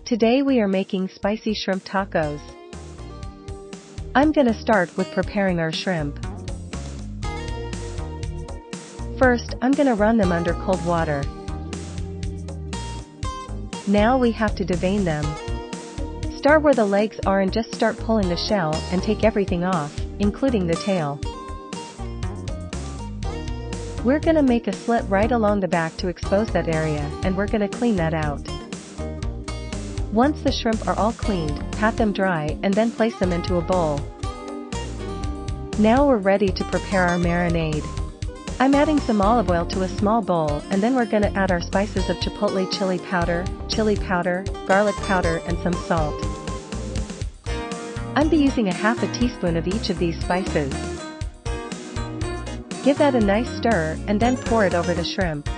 Today we are making spicy shrimp tacos. I'm gonna start with preparing our shrimp. First, I'm gonna run them under cold water. Now we have to devein them. Start where the legs are and just start pulling the shell and take everything off, including the tail. We're gonna make a slit right along the back to expose that area, and we're gonna clean that out. Once the shrimp are all cleaned, pat them dry and then place them into a bowl. Now we're ready to prepare our marinade. I'm adding some olive oil to a small bowl, and then we're gonna add our spices of chipotle chili powder, garlic powder, and some salt. I'm using a half a teaspoon of each of these spices. Give that a nice stir and then pour it over the shrimp.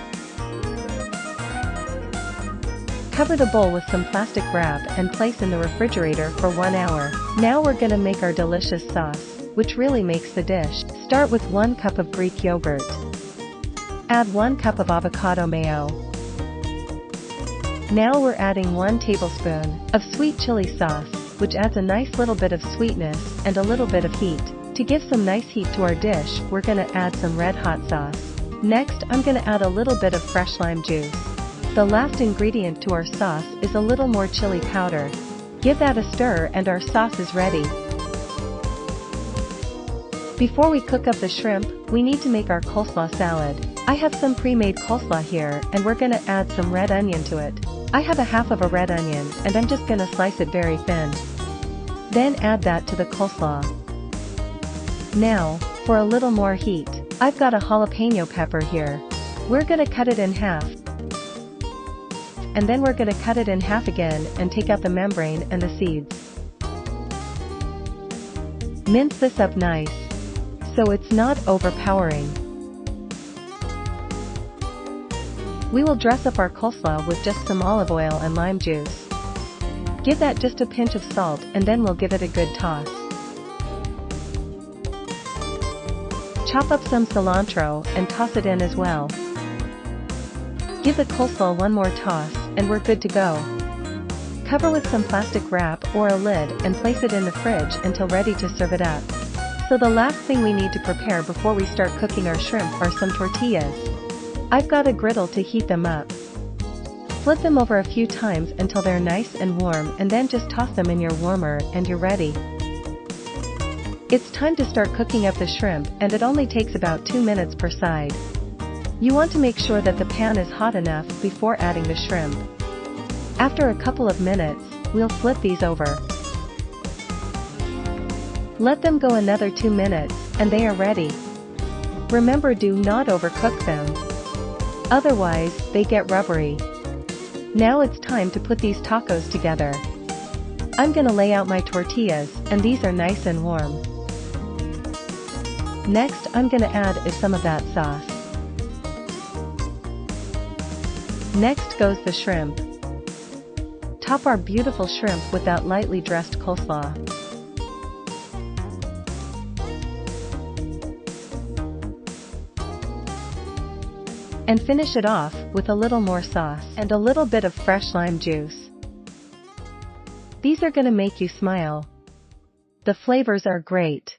Cover the bowl with some plastic wrap and place in the refrigerator for 1 hour. Now we're gonna make our delicious sauce, which really makes the dish. Start with 1 cup of Greek yogurt. Add 1 cup of avocado mayo. Now we're adding 1 tablespoon of sweet chili sauce, which adds a nice little bit of sweetness and a little bit of heat. To give some nice heat to our dish, we're gonna add some red hot sauce. Next, I'm gonna add a little bit of fresh lime juice. The last ingredient to our sauce is a little more chili powder. Give that a stir and our sauce is ready. Before we cook up the shrimp, we need to make our coleslaw salad. I have some pre-made coleslaw here, and we're gonna add some red onion to it. I have a half of a red onion, and I'm just gonna slice it very thin. Then add that to the coleslaw. Now, for a little more heat, I've got a jalapeno pepper here. We're gonna cut it in half. And then we're gonna cut it in half again and take out the membrane and the seeds. Mince this up nice, so it's not overpowering. We will dress up our coleslaw with just some olive oil and lime juice. Give that just a pinch of salt and then we'll give it a good toss. Chop up some cilantro and toss it in as well. Give the coleslaw one more toss, and we're good to go. Cover with some plastic wrap or a lid and place it in the fridge until ready to serve it up. So the last thing we need to prepare before we start cooking our shrimp are some tortillas. I've got a griddle to heat them up. Flip them over a few times until they're nice and warm, and then just toss them in your warmer and you're ready. It's time to start cooking up the shrimp, and it only takes about 2 minutes per side. You want to make sure that the pan is hot enough before adding the shrimp. After a couple of minutes, we'll flip these over. Let them go another 2 minutes, and they are ready. Remember, do not overcook them. Otherwise, they get rubbery. Now it's time to put these tacos together. I'm gonna lay out my tortillas, and these are nice and warm. Next, I'm gonna add is some of that sauce. Next goes the shrimp. Top our beautiful shrimp with that lightly dressed coleslaw. And finish it off with a little more sauce and a little bit of fresh lime juice. These are gonna make you smile. The flavors are great.